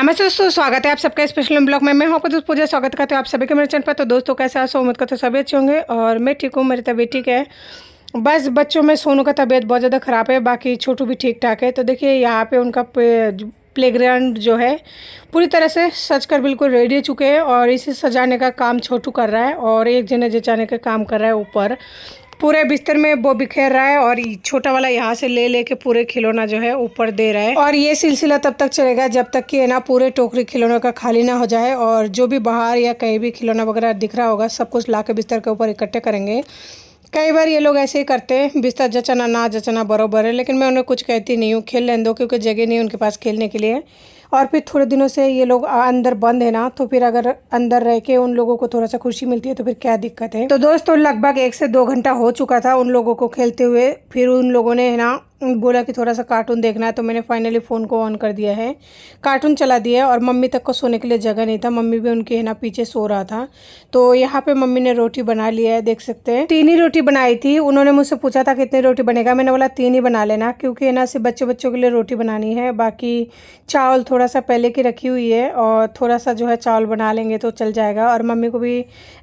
नमस्ते दोस्तों, स्वागत है आप सबका स्पेशल ब्लॉग में। मैं हूं आपका दोस्त पूजा। स्वागत करते हो आप सभी के मेरे चैनल पर। तो दोस्तों कैसे आप सब, उम्मीद करते हो सभी अच्छे होंगे और मैं ठीक हूं, मेरी तबीयत ठीक है। बस बच्चों में सोनू का तबीयत बहुत ज़्यादा ख़राब है, बाकी छोटू भी ठीक ठाक है। तो देखिए यहाँ पे उनका प्लेग्राउंड जो है पूरी तरह से सज कर बिल्कुल रेडी हो चुके हैं और इसे सजाने का काम छोटू कर रहा है और एक जने जचाने का काम कर रहा है ऊपर। पूरे बिस्तर में वो बिखेर रहा है और छोटा वाला यहाँ से ले लेके पूरे खिलौना जो है ऊपर दे रहा है। और ये सिलसिला तब तक चलेगा जब तक कि है ना पूरे टोकरी खिलौनों का खाली ना हो जाए। और जो भी बाहर या कहीं भी खिलौना वगैरह दिख रहा होगा सब कुछ ला के बिस्तर के ऊपर इकट्ठे करेंगे। कई बार ये लोग ऐसे ही करते हैं, बिस्तर जचना ना जचना बरोबर है, लेकिन मैं उन्हें कुछ कहती नहीं हूँ, खेल लेने दो, क्योंकि जगह नहीं है उनके पास खेलने के लिए। और फिर थोड़े दिनों से ये लोग अंदर बंद है ना, तो फिर अगर अंदर रह के उन लोगों को थोड़ा सा खुशी मिलती है तो फिर क्या दिक्कत है। तो दोस्तों लगभग 1 से 2 घंटा हो चुका था उन लोगों को खेलते हुए। फिर उन लोगों ने है ना बोला कि थोड़ा सा कार्टून देखना है, तो मैंने फाइनली फ़ोन को ऑन कर दिया है, कार्टून चला दिया। और मम्मी तक को सोने के लिए जगह नहीं था, मम्मी भी उनके है ना पीछे सो रहा था। तो यहाँ पे मम्मी ने रोटी बना लिया है, देख सकते हैं 3 ही रोटी बनाई थी। उन्होंने मुझसे पूछा था कितनी रोटी बनेगा, मैंने बोला 3 ही बना लेना, क्योंकि है ना सिर्फ बच्चों के लिए रोटी बनानी है। बाकी चावल थोड़ा सा पहले की रखी हुई है और थोड़ा सा जो है चावल बना लेंगे तो चल जाएगा। और मम्मी को भी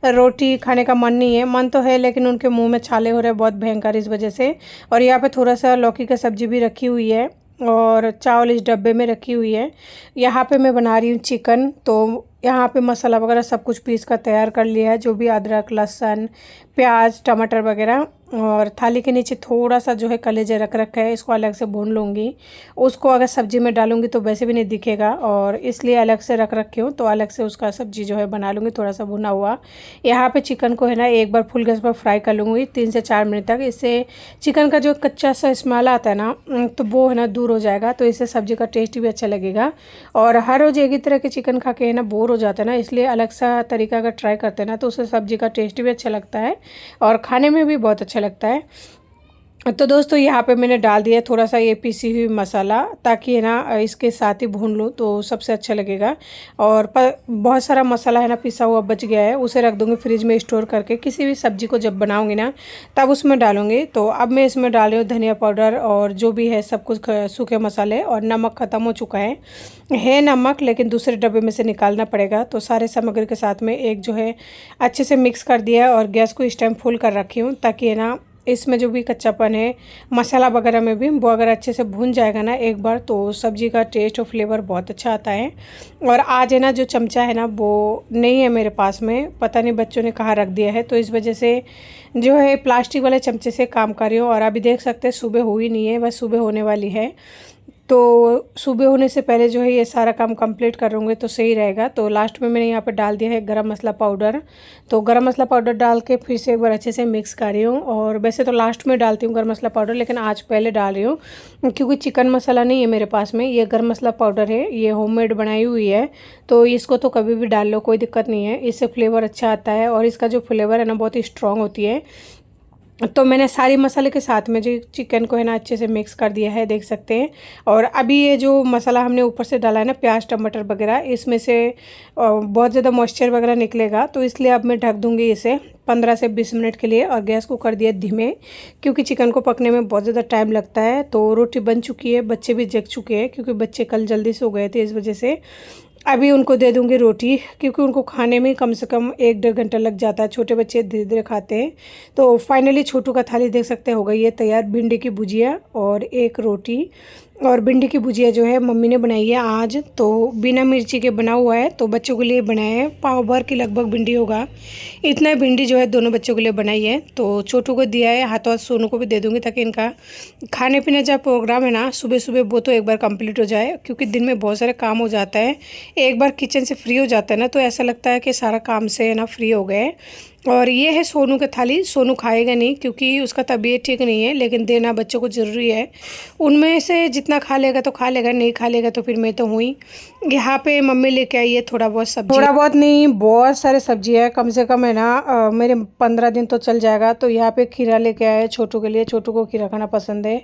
रोटी खाने का मन नहीं है, मन तो है लेकिन उनके मुँह में छाले हो रहे हैं बहुत भयंकर इस वजह से। और यहाँ पे थोड़ा सा लौकी का सब्जी भी रखी हुई है और चावल इस डब्बे में रखी हुई है। यहाँ पे मैं बना रही हूँ चिकन। तो यहाँ पे मसाला वगैरह सब कुछ पीस कर तैयार कर लिया है, जो भी अदरक लहसुन प्याज टमाटर वगैरह। और थाली के नीचे थोड़ा सा जो है कलेजे रख रखा है, इसको अलग से भून लूँगी। उसको अगर सब्जी में डालूँगी तो वैसे भी नहीं दिखेगा, और इसलिए अलग से रख रखी हूँ। तो अलग से उसका सब्जी जो है बना लूँगी थोड़ा सा भुना हुआ। यहाँ पे चिकन को है ना एक बार फुल गैस पर फ्राई कर लूँगी 3 से 4 मिनट तक। इससे चिकन का जो कच्चा सा स्मेल आता है ना, तो वो है ना दूर हो जाएगा, तो इससे सब्जी का टेस्ट भी अच्छा लगेगा। और हर रोज़ एक ही तरह के चिकन खा के है ना बोर हो जाता है ना, इसलिए अलग सा तरीका अगर ट्राई करते हैं ना तो उससे सब्जी का टेस्ट भी अच्छा लगता है और खाने में भी बहुत अच्छा लगता है। तो दोस्तों यहाँ पे मैंने डाल दिया थोड़ा सा ये पीसी हुई मसाला, ताकि है ना इसके साथ ही भून लूँ तो सबसे अच्छा लगेगा। और बहुत सारा मसाला है ना पिसा हुआ बच गया है, उसे रख दूँगी फ्रिज में स्टोर करके, किसी भी सब्जी को जब बनाऊँगी ना तब उसमें डालूँगी। तो अब मैं इसमें डाल रही हूँ धनिया पाउडर और जो भी है सब कुछ सूखे मसाले। और नमक ख़त्म हो चुका है नमक, लेकिन दूसरे डब्बे में से निकालना पड़ेगा। तो सारे सामग्री के साथ में एक जो है अच्छे से मिक्स कर दिया है और गैस को इस टाइम फुल कर रखी हूँ, ताकि है ना इसमें जो भी कच्चापन है मसाला वगैरह में भी वो अगर अच्छे से भून जाएगा ना एक बार, तो सब्ज़ी का टेस्ट और फ्लेवर बहुत अच्छा आता है। और आज है ना जो चमचा है ना वो नहीं है मेरे पास में, पता नहीं बच्चों ने कहाँ रख दिया है, तो इस वजह से जो है प्लास्टिक वाले चमचे से काम कर रही हूँ। और अभी देख सकते हैं सुबह हुई नहीं है, बस सुबह होने वाली है। तो सुबह होने से पहले जो है ये सारा काम कंप्लीट करूँगी तो सही रहेगा। तो लास्ट में मैंने यहाँ पर डाल दिया है गरम मसाला पाउडर। तो गरम मसाला पाउडर डाल के फिर से एक बार अच्छे से मिक्स कर रही हूँ। और वैसे तो लास्ट में डालती हूँ गरम मसाला पाउडर, लेकिन आज पहले डाल रही हूँ क्योंकि चिकन मसाला नहीं है मेरे पास में, ये गरम मसाला पाउडर है, ये होममेड बनाई हुई है। तो इसको तो कभी भी डाल लो, कोई दिक्कत नहीं है, इससे फ्लेवर अच्छा आता है और इसका जो फ्लेवर है ना बहुत ही स्ट्रॉन्ग होती है। तो मैंने सारी मसाले के साथ में जो चिकन को है ना अच्छे से मिक्स कर दिया है, देख सकते हैं। और अभी ये जो मसाला हमने ऊपर से डाला है ना प्याज टमाटर वगैरह, इसमें से बहुत ज़्यादा मॉइस्चर वगैरह निकलेगा, तो इसलिए अब मैं ढक दूँगी इसे 15 से 20 मिनट के लिए। और गैस को कर दिया धीमे, क्योंकि चिकन को पकने में बहुत ज़्यादा टाइम लगता है। तो रोटी बन चुकी है, बच्चे भी जग चुके हैं, क्योंकि बच्चे कल जल्दी सो गए थे, इस वजह से अभी उनको दे दूंगी रोटी, क्योंकि उनको खाने में कम से कम 1-1.5 घंटा लग जाता है, छोटे बच्चे धीरे धीरे खाते हैं। तो फाइनली छोटू का थाली देख सकते हो गई है तैयार, भिंडी की भुजिया और एक रोटी। और भिंडी की भुजिया जो है मम्मी ने बनाई है आज, तो बिना मिर्ची के बना हुआ है, तो बच्चों के लिए बनाया है। पाव भर की लगभग भिंडी होगा, इतना भिंडी जो है दोनों बच्चों के लिए बनाई है। तो छोटू को दिया है, हाथों हाथ सोनू को भी दे दूँगी, ताकि इनका खाने पीने का प्रोग्राम है ना सुबह सुबह वो तो एक बार कंप्लीट हो जाए, क्योंकि दिन में बहुत सारे काम हो जाता है। एक बार किचन से फ्री हो जाता है ना तो ऐसा लगता है कि सारा काम से है ना फ्री हो गए। और ये है सोनू की थाली, सोनू खाएगा नहीं क्योंकि उसका तबीयत ठीक नहीं है, लेकिन देना बच्चों को ज़रूरी है। उनमें से जितना खा लेगा तो खा लेगा, नहीं खा लेगा तो फिर मैं तो हुई। यहाँ पे मम्मी लेके आई है थोड़ा बहुत सब्जी, थोड़ा बहुत नहीं बहुत सारे सब्जी है, कम से कम है ना मेरे 15 दिन तो चल जाएगा। तो यहाँ पे खीरा लेके आए छोटू के लिए, छोटू को खीरा खाना पसंद है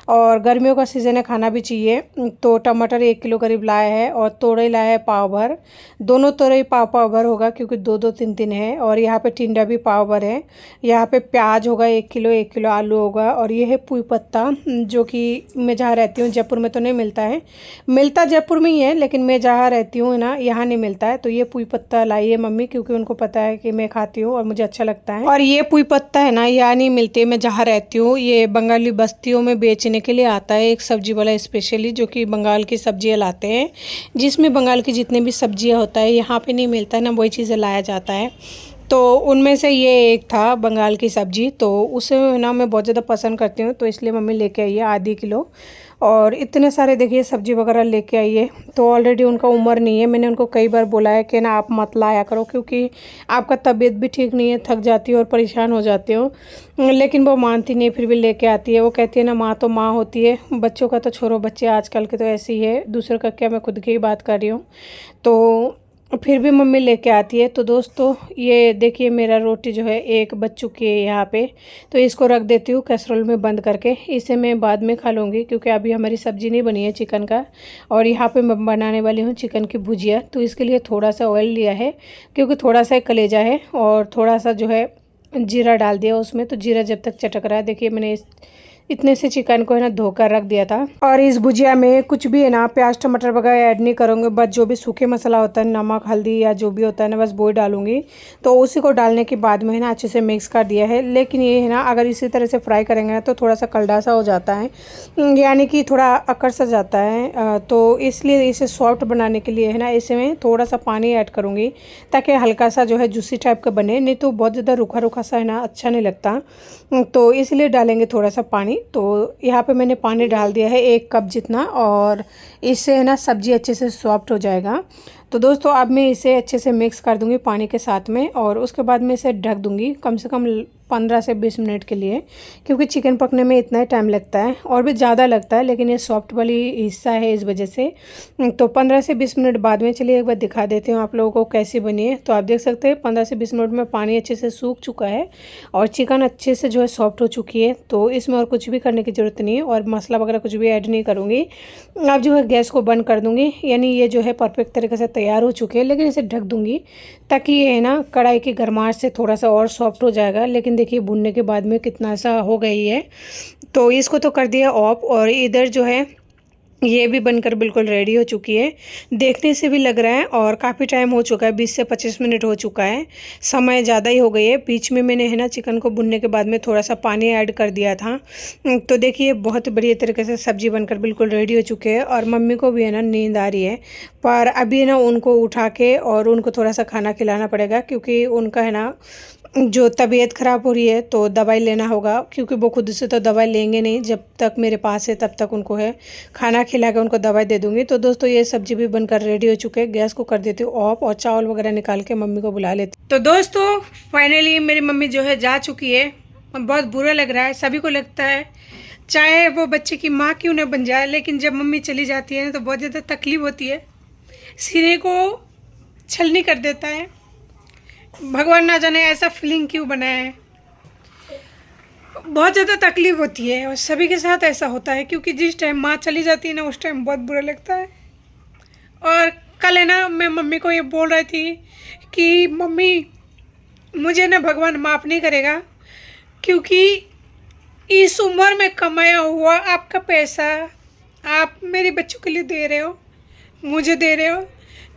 और गर्मियों का सीज़न है, खाना भी चाहिए। तो टमाटर 1 किलो करीब लाया है और तोरई लाया है पाव भर, दोनों तोरई पाव भर होगा, क्योंकि 2-2 3-3 है। और यहाँ पे टिंडा भी पाव भर है। यहाँ पे प्याज होगा 1 किलो आलू होगा। और ये है पुई पत्ता, जो कि मैं जहाँ रहती हूँ जयपुर में तो नहीं मिलता है, मिलता जयपुर में ही है, लेकिन लेकिन मैं जहाँ रहती हूँ ना यहाँ नहीं मिलता है। तो ये पुई पत्ता लाई है मम्मी, क्योंकि उनको पता है कि मैं खाती हूँ और मुझे अच्छा लगता है। और ये पुई पत्ता है ना यहाँ नहीं मिलते, मैं जहाँ रहती हूँ ये बंगाली बस्तियों में बेचने के लिए आता है एक सब्जी वाला स्पेशली, जो कि बंगाल की सब्जियाँ लाते हैं, जिसमें बंगाल की जितने भी सब्जियाँ होता है यहाँ पे नहीं मिलता है ना, वही चीज़ें लाया जाता है। तो उनमें से ये एक था बंगाल की सब्ज़ी, तो उसे ना मैं बहुत ज़्यादा पसंद करती हूँ, तो इसलिए मम्मी लेके आई है आधी किलो। और इतने सारे देखिए सब्ज़ी वगैरह लेके आई है। तो ऑलरेडी उनका उम्र नहीं है, मैंने उनको कई बार बोला है कि ना आप मत लाया करो, क्योंकि आपका तबीयत भी ठीक नहीं है, थक जाती हो और परेशान हो जाते हो। लेकिन वो मानती नहीं, फिर भी लेके आती है। वो कहती है ना माँ तो माँ होती है, बच्चों का तो छोड़ो, बच्चे आजकल के तो ऐसे ही है, दूसरों का क्या, मैं खुद की ही बात कर रही हूँ। तो फिर भी मम्मी लेके आती है। तो दोस्तों ये देखिए मेरा रोटी जो है एक बच चुकी है यहाँ पे, तो इसको रख देती हूँ कैसरोल में बंद करके। इसे मैं बाद में खा लूँगी, क्योंकि अभी हमारी सब्ज़ी नहीं बनी है चिकन का। और यहाँ पे मैं बनाने वाली हूँ चिकन की भुजिया, तो इसके लिए थोड़ा सा ऑयल लिया है, क्योंकि थोड़ा सा कलेजा है, और थोड़ा सा जो है जीरा डाल दिया उसमें। तो जीरा जब तक चटक रहा है, देखिए मैंने इतने से चिकन को है ना धोकर रख दिया था। और इस भुजिया में कुछ भी है ना प्याज टमाटर वगैरह ऐड नहीं करूँगी, बस जो भी सूखे मसाला होता है, नमक हल्दी या जो भी होता है ना, बस वो ही डालूंगी। तो उसी को डालने के बाद में है ना अच्छे से मिक्स कर दिया है। लेकिन ये है ना अगर इसी तरह से फ्राई करेंगे ना तो थोड़ा सा कलडा सा हो जाता है, यानी कि थोड़ा अकड़ सा जाता है। तो इसलिए इसे सॉफ्ट बनाने के लिए है ना इसमें थोड़ा सा पानी ऐड करूँगी, ताकि हल्का सा जो है जूसी टाइप का बने, नहीं तो बहुत ज़्यादा रूखा रूखा सा है ना अच्छा नहीं लगता। तो इसलिए डालेंगे थोड़ा सा पानी। तो यहाँ पे मैंने पानी डाल दिया है 1 कप जितना, और इससे है ना सब्ज़ी अच्छे से सॉफ्ट हो जाएगा। तो दोस्तों अब मैं इसे अच्छे से मिक्स कर दूँगी पानी के साथ में, और उसके बाद मैं इसे ढक दूँगी कम से कम 15 से 20 मिनट के लिए, क्योंकि चिकन पकने में इतना ही टाइम लगता है, और भी ज़्यादा लगता है, लेकिन ये सॉफ्ट वाली हिस्सा है इस वजह से। तो 15 से 20 मिनट बाद में चलिए एक बार दिखा देती हूँ आप लोगों को कैसी बनी है। तो आप देख सकते हैं 15 से 20 मिनट में पानी अच्छे से सूख चुका है, और चिकन अच्छे से जो है सॉफ्ट हो चुकी है। तो इसमें और कुछ भी करने की ज़रूरत नहीं है, और मसाला वगैरह कुछ भी ऐड नहीं करूँगी। अब जो है गैस को बंद कर दूँगी, यानी ये जो है परफेक्ट तरीके से तैयार हो चुके हैं। लेकिन इसे ढक दूँगी ताकि ये है ना कढ़ाई की गर्माहट से थोड़ा सा और सॉफ्ट हो जाएगा। लेकिन देखिए भुनने के बाद में कितना सा हो गई है। तो इसको तो कर दिया ऑफ, और इधर जो है ये भी बनकर बिल्कुल रेडी हो चुकी है। देखने से भी लग रहा है, और काफ़ी टाइम हो चुका है, 20 से 25 मिनट हो चुका है, समय ज़्यादा ही हो गई है। बीच में मैंने है ना चिकन को भुनने के बाद में थोड़ा सा पानी ऐड कर दिया था। तो देखिए बहुत बढ़िया तरीके से सब्ज़ी बनकर बिल्कुल रेडी हो चुके हैं, और मम्मी को भी है ना नींद आ रही है। पर अभी ना उनको उठा के और उनको थोड़ा सा खाना खिलाना पड़ेगा, क्योंकि उनका है ना जो तबीयत ख़राब हो रही है, तो दवाई लेना होगा, क्योंकि वो खुद से तो दवाई लेंगे नहीं। जब तक मेरे पास है तब तक उनको है खाना खिला के उनको दवाई दे दूँगी। तो दोस्तों ये सब्ज़ी भी बनकर रेडी हो चुके हैं, गैस को कर देती हूँ ऑफ, और चावल वगैरह निकाल के मम्मी को बुला लेती। तो दोस्तों फाइनली मेरी मम्मी जो है जा चुकी है। बहुत बुरा लग रहा है, सभी को लगता है, चाहे वो बच्चे की माँ क्यों न बन जाए, लेकिन जब मम्मी चली जाती है तो बहुत ज़्यादा तकलीफ होती है, सीने को छलनी कर देता है। भगवान ना जाने ऐसा फीलिंग क्यों बनाया है, बहुत ज़्यादा तकलीफ होती है, और सभी के साथ ऐसा होता है, क्योंकि जिस टाइम माँ चली जाती है ना उस टाइम बहुत बुरा लगता है। और कल है ना मैं मम्मी को ये बोल रही थी कि मम्मी मुझे ना भगवान माफ़ नहीं करेगा, क्योंकि इस उम्र में कमाया हुआ आपका पैसा आप मेरे बच्चों के लिए दे रहे हो, मुझे दे रहे हो,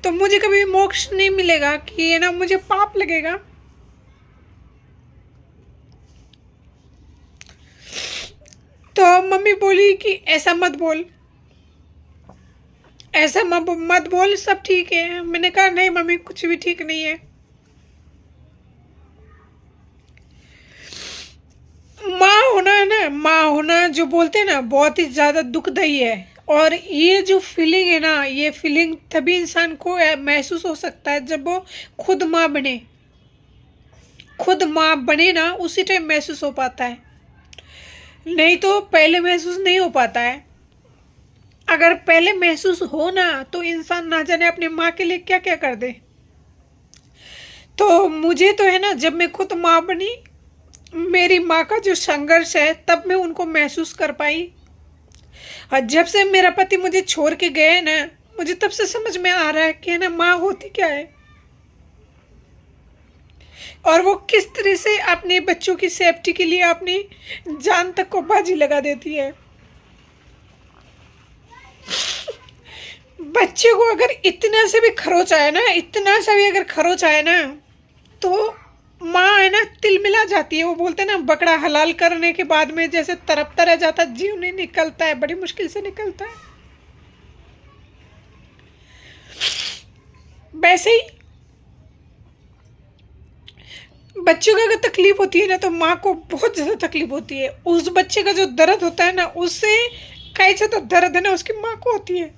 तो मुझे कभी मोक्ष नहीं मिलेगा, कि ये ना मुझे पाप लगेगा। तो मम्मी बोली कि ऐसा मत बोल, ऐसा मत बोल, सब ठीक है। मैंने कहा नहीं मम्मी कुछ भी ठीक नहीं है। माँ होना है ना, माँ होना जो बोलते हैं ना बहुत ही ज़्यादा दुखदायी है। और ये जो फीलिंग है ना, ये फीलिंग तभी इंसान को महसूस हो सकता है जब वो खुद माँ बने। खुद माँ बने ना उसी टाइम महसूस हो पाता है, नहीं तो पहले महसूस नहीं हो पाता है। अगर पहले महसूस हो ना तो इंसान ना जाने अपनी माँ के लिए क्या क्या कर दे। तो मुझे तो है ना जब मैं खुद माँ बनी, मेरी माँ का जो संघर्ष है तब मैं उनको महसूस कर पाई। और जब से मेरा पति मुझे छोड़ के गए ना, मुझे तब से समझ में आ रहा है कि है ना माँ होती क्या है, और वो किस तरह से अपने बच्चों की सेफ्टी के लिए अपनी जान तक को बाजी लगा देती है। बच्चे को अगर इतना से भी खरोच आए ना, इतना सा भी अगर खरोच आए ना, तो माँ है ना तिलमिला जाती है। वो बोलते हैं ना, बकरा हलाल करने के बाद में जैसे तड़पता रह जाता, जीव नहीं निकलता है, बड़ी मुश्किल से निकलता है, वैसे ही बच्चों को अगर तकलीफ होती है ना, तो माँ को बहुत ज़्यादा तकलीफ होती है। उस बच्चे का जो दर्द होता है ना, उससे कैसे तो दर्द है ना उसकी माँ को होती है।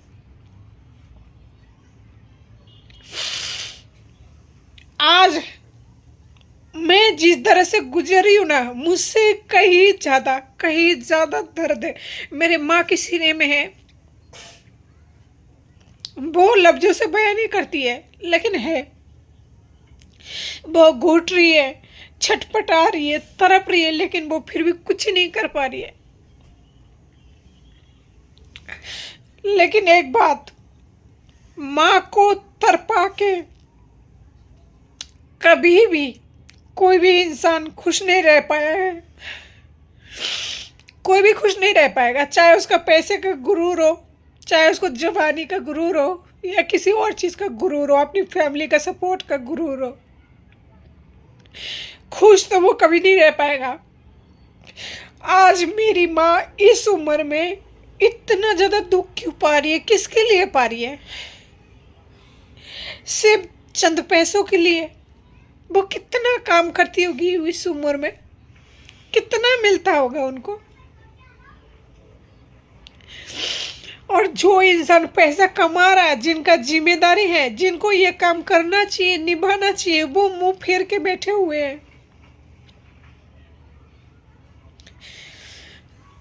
आज मैं जिस तरह से गुजरी हूँ ना, मुझसे कहीं ज़्यादा दर्द है मेरे माँ के सीने में है। वो लफ्जों से बयान नहीं करती है, लेकिन है। वो घुट रही है, छटपटा रही है, तड़प रही है, लेकिन वो फिर भी कुछ नहीं कर पा रही है। लेकिन एक बात, माँ को तड़पा के कभी भी कोई भी इंसान खुश नहीं रह पाया है। कोई भी खुश नहीं रह पाएगा, चाहे उसका पैसे का गुरूर हो, चाहे उसको जवानी का गुरूर हो, या किसी और चीज़ का गुरूर हो, अपनी फैमिली का सपोर्ट का गुरूर हो, खुश तो वो कभी नहीं रह पाएगा। आज मेरी माँ इस उम्र में इतना ज़्यादा दुख क्यों पा रही है? किसके लिए पा रही है? सिर्फ चंद पैसों के लिए। वो कितना काम करती होगी इस उम्र में, कितना मिलता होगा उनको। और जो इंसान पैसा कमा रहा है, जिनका जिम्मेदारी है, जिनको ये काम करना चाहिए, निभाना चाहिए, वो मुंह फेर के बैठे हुए हैं।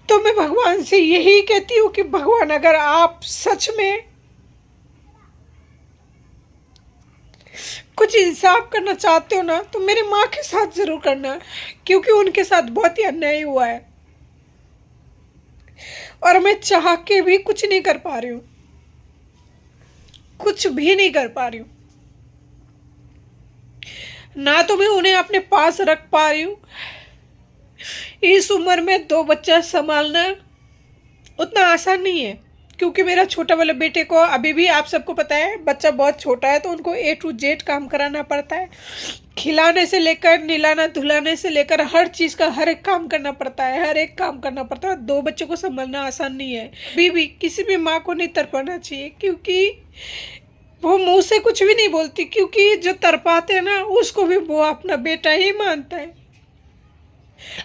तो मैं भगवान से यही कहती हूँ कि भगवान, अगर आप सच में कुछ इंसाफ करना चाहते हो ना, तो मेरे माँ के साथ जरूर करना, क्योंकि उनके साथ बहुत ही अन्याय हुआ है और मैं चाह के भी कुछ नहीं कर पा रही हूँ, कुछ भी नहीं कर पा रही हूँ। ना तो मैं उन्हें अपने पास रख पा रही हूँ। इस उम्र में 2 बच्चा संभालना उतना आसान नहीं है, क्योंकि मेरा छोटा वाले बेटे को अभी भी, आप सबको पता है, बच्चा बहुत छोटा है, तो उनको A to Z काम कराना पड़ता है। खिलाने से लेकर, नहलाना धुलाने से लेकर, हर चीज़ का हर एक काम करना पड़ता है, हर एक काम करना पड़ता है। 2 बच्चों को संभालना आसान नहीं है। अभी भी किसी भी माँ को नहीं तड़पाना चाहिए, क्योंकि वो मुँह से कुछ भी नहीं बोलती, क्योंकि जो तड़पाते हैं ना, उसको भी वो अपना बेटा ही मानता है।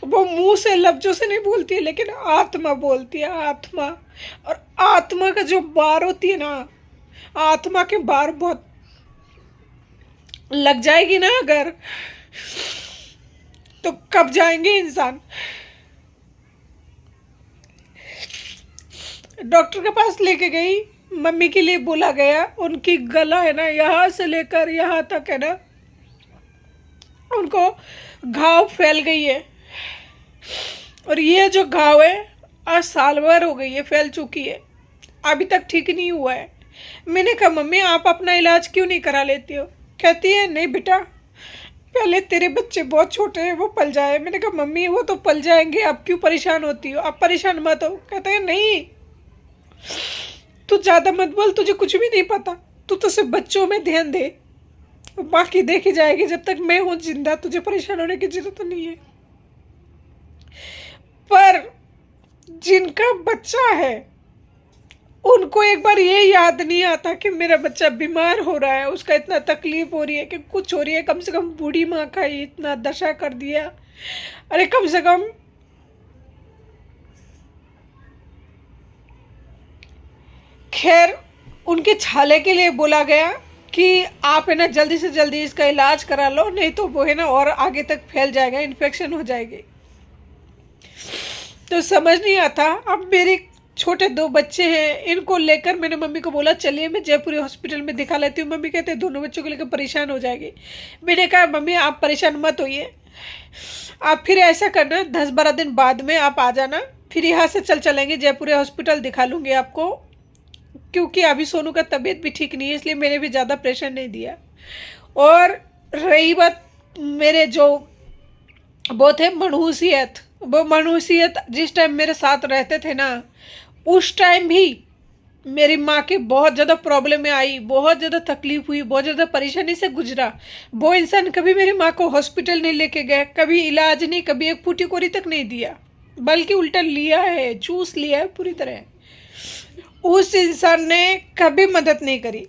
वो मुंह से लफ्जों से नहीं बोलती है, लेकिन आत्मा बोलती है, आत्मा। और आत्मा का जो बार होती है ना, आत्मा के बार बहुत लग जाएगी ना अगर, तो कब जाएंगे इंसान। डॉक्टर के पास लेके गई, मम्मी के लिए बोला गया। उनकी गला है ना, यहाँ से लेकर यहाँ तक है ना, उनको घाव फैल गई है। और ये जो घाव है, आज साल भर हो गई है, फैल चुकी है, अभी तक ठीक नहीं हुआ है। मैंने कहा, मम्मी आप अपना इलाज क्यों नहीं करा लेती हो? कहती है, नहीं बेटा, पहले तेरे बच्चे बहुत छोटे हैं, वो पल जाए। मैंने कहा, मम्मी वो तो पल जाएंगे, आप क्यों परेशान होती हो? आप परेशान मत हो। कहते हैं, नहीं तू ज़्यादा मत बोल, तुझे कुछ भी नहीं पता, तू तो सिर्फ बच्चों में ध्यान दे, बाकी देखी जाएगी। जब तक मैं हूँ जिंदा, तुझे परेशान होने की जरूरत नहीं है। पर जिनका बच्चा है, उनको एक बार ये याद नहीं आता कि मेरा बच्चा बीमार हो रहा है, उसका इतना तकलीफ हो रही है, कि कुछ हो रही है। कम से कम बूढ़ी माँ का ही इतना दशा कर दिया। अरे कम से कम खैर, उनके छाले के लिए बोला गया कि आप है ना जल्दी से जल्दी इसका इलाज करा लो, नहीं तो वो है ना और आगे तक फैल जाएगा, इन्फेक्शन हो जाएगी। तो समझ नहीं आता। अब मेरे छोटे 2 बच्चे हैं, इनको लेकर मैंने मम्मी को बोला, चलिए मैं जयपुरी हॉस्पिटल में दिखा लेती हूँ। मम्मी कहते हैं, दोनों बच्चों को लेकर परेशान हो जाएगी। मैंने कहा, मम्मी आप परेशान मत होइए, आप फिर ऐसा करना, 10-12 दिन बाद में आप आ जाना, फिर यहाँ से चलेंगे जयपुरी हॉस्पिटल, दिखा लूँगी आपको। क्योंकि अभी सोनू का तबीयत भी ठीक नहीं है, इसलिए मैंने भी ज़्यादा प्रेशर नहीं दिया। और रही बात मेरे जो वो थे मनहूसियत, वो मनहूसियत जिस टाइम मेरे साथ रहते थे ना, उस टाइम भी मेरी माँ के बहुत ज़्यादा प्रॉब्लम में आई, बहुत ज़्यादा तकलीफ हुई, बहुत ज़्यादा परेशानी से गुजरा। वो इंसान कभी मेरी माँ को हॉस्पिटल नहीं लेके गए, कभी इलाज नहीं, कभी एक फूटी कोरी तक नहीं दिया, बल्कि उल्टा लिया है, चूस लिया है पूरी तरह। उस इंसान ने कभी मदद नहीं करी।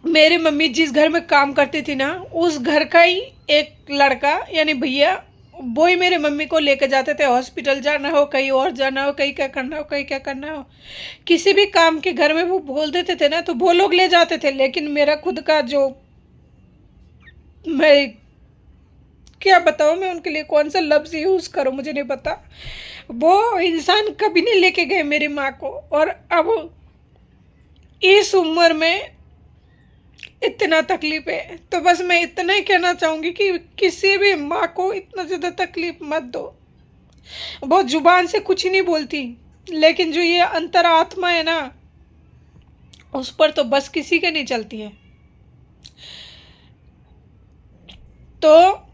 मेरी मम्मी जिस घर में काम करती थी ना, उस घर का ही एक लड़का यानी भैया, वो ही मेरे मम्मी को लेकर जाते थे। हॉस्पिटल जाना हो, कहीं और जाना हो, कहीं क्या करना हो, कहीं क्या करना हो, किसी भी काम के घर में वो बोल देते थे ना, तो वो लोग ले जाते थे। लेकिन मेरा खुद का जो, मैं क्या बताऊँ, मैं उनके लिए कौन सा लफ्ज़ यूज़ करूँ मुझे नहीं पता। वो इंसान कभी नहीं लेके गए मेरी माँ को। और अब इस उम्र में इतना तकलीफ है, तो बस मैं इतना ही कहना चाहूँगी कि किसी भी माँ को इतना ज़्यादा तकलीफ मत दो। बहुत जुबान से कुछ ही नहीं बोलती, लेकिन जो ये अंतरात्मा है ना, उस पर तो बस किसी के नहीं चलती है। तो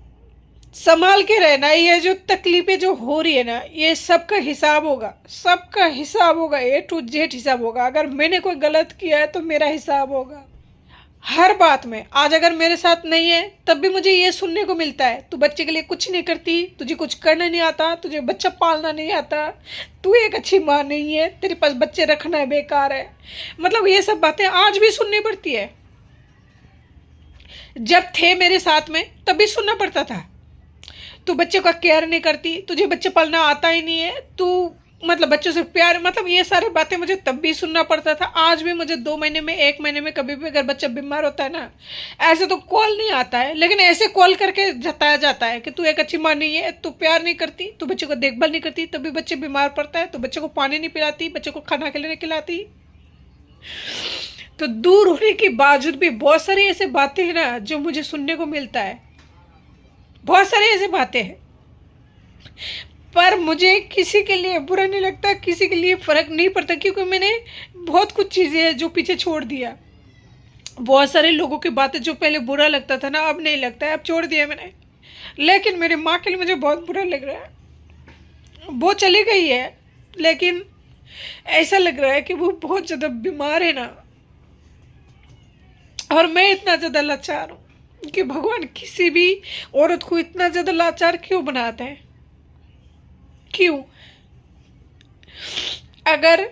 संभाल के रहना। ये जो तकलीफें जो हो रही है ना, ये सबका हिसाब होगा, सबका हिसाब होगा, A to Z हिसाब होगा। अगर मैंने कोई गलत किया है तो मेरा हिसाब होगा हर बात में। आज अगर मेरे साथ नहीं है तब भी मुझे ये सुनने को मिलता है, तू बच्चे के लिए कुछ नहीं करती, तुझे कुछ करना नहीं आता, तुझे बच्चा पालना नहीं आता, तू एक अच्छी माँ नहीं है, तेरे पास बच्चे रखना है बेकार है। मतलब ये सब बातें आज भी सुननी पड़ती है। जब थे मेरे साथ में तब भी सुनना पड़ता था, तू बच्चे का केयर नहीं करती, तुझे बच्चे पालना आता ही नहीं है, तू मतलब बच्चों से प्यार, मतलब ये सारी बातें मुझे तब भी सुनना पड़ता था। आज भी मुझे 2 महीने में, 1 महीने में कभी भी अगर बच्चा बीमार होता है ना, ऐसे तो कॉल नहीं आता है, लेकिन ऐसे कॉल करके जताया जाता है कि तू एक अच्छी माँ नहीं है, तू प्यार नहीं करती, तू बच्चे को देखभाल नहीं करती, तभी बच्चे बीमार पड़ता है, तो बच्चे को पानी नहीं पिलाती, बच्चे को खाना खिलाने खिलाती। तो दूर होने के बावजूद भी बहुत सारी ऐसी बातें हैं ना जो मुझे सुनने को मिलता है, बहुत सारी ऐसी बातें हैं। पर मुझे किसी के लिए बुरा नहीं लगता, किसी के लिए फ़र्क नहीं पड़ता, क्योंकि मैंने बहुत कुछ चीज़ें हैं जो पीछे छोड़ दिया। बहुत सारे लोगों की बातें जो पहले बुरा लगता था ना, अब नहीं लगता है, अब छोड़ दिया मैंने। लेकिन मेरी माँ के लिए मुझे बहुत बुरा लग रहा है। वो चली गई है, लेकिन ऐसा लग रहा है कि वो बहुत ज़्यादा बीमार है ना, और मैं इतना ज़्यादा लाचार हूँ कि भगवान किसी भी औरत को इतना ज़्यादा लाचार क्यों बनाते हैं, क्यों? अगर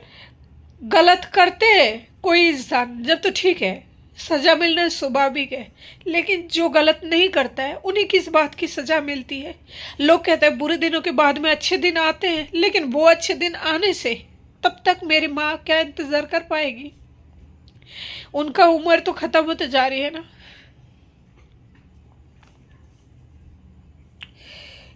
गलत करते हैं कोई इंसान जब तो ठीक है, सज़ा मिलना स्वाभाविक है, लेकिन जो गलत नहीं करता है उन्हें किस बात की सज़ा मिलती है? लोग कहते हैं बुरे दिनों के बाद में अच्छे दिन आते हैं, लेकिन वो अच्छे दिन आने से तब तक मेरी माँ क्या इंतज़ार कर पाएगी? उनका उम्र तो ख़त्म होते जा रही है ना।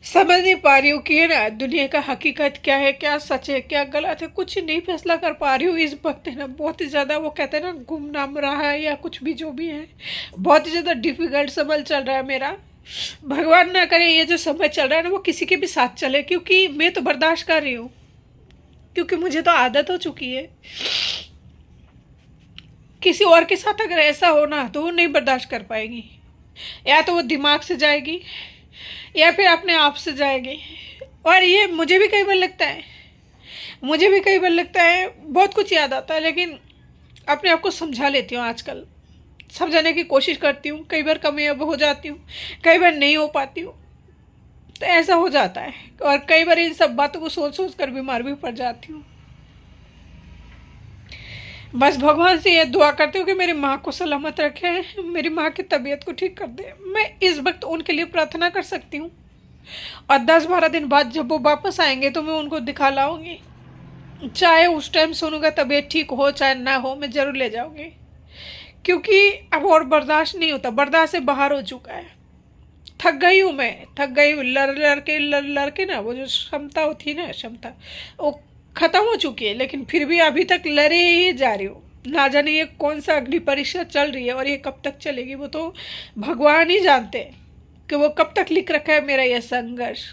समझ नहीं पा रही हूँ कि है ना, दुनिया का हकीकत क्या है, क्या सच है, क्या गलत है, कुछ नहीं फैसला कर पा रही हूँ इस वक्त है ना। बहुत ही ज़्यादा वो कहते हैं ना गुमनाम रहा है, या कुछ भी जो भी है, बहुत ही ज़्यादा डिफ़िकल्ट समय चल रहा है मेरा। भगवान ना करे ये जो समय चल रहा है ना वो किसी के भी साथ चले, क्योंकि मैं तो बर्दाश्त कर रही हूँ, क्योंकि मुझे तो आदत हो चुकी है। किसी और के साथ अगर ऐसा हो ना तो वो नहीं बर्दाश्त कर पाएगी, या तो वो दिमाग से जाएगी या फिर अपने आप से जाएगी। और ये मुझे भी कई बार लगता है, मुझे भी कई बार लगता है, बहुत कुछ याद आता है, लेकिन अपने आप को समझा लेती हूँ। आजकल समझाने की कोशिश करती हूँ, कई बार कामयाब हो जाती हूँ, कई बार नहीं हो पाती हूँ, तो ऐसा हो जाता है। और कई बार इन सब बातों को सोच सोच कर बीमार भी पड़ जाती हूँ। बस भगवान से ये दुआ करती हूँ कि मेरी माँ को सलामत रखे, मेरी माँ की तबीयत को ठीक कर दे। मैं इस वक्त उनके लिए प्रार्थना कर सकती हूँ, और 10-12 दिन बाद जब वो वापस आएंगे तो मैं उनको दिखा लाऊंगी। चाहे उस टाइम सोनू का तबीयत ठीक हो चाहे ना हो, मैं ज़रूर ले जाऊंगी, क्योंकि अब और बर्दाश्त नहीं होता, बर्दाश्त से बाहर हो चुका है। थक गई हूँ मैं, थक गई हूँ। लड़ के ना वो जो क्षमता होती है ना, क्षमता वो ख़त्म हो चुकी है, लेकिन फिर भी अभी तक लड़े ही जा रही हूँ। ना जाने ये कौन सा अग्नि परीक्षा चल रही है और ये कब तक चलेगी, वो तो भगवान ही जानते हैं कि वो कब तक लिख रखा है मेरा यह संघर्ष।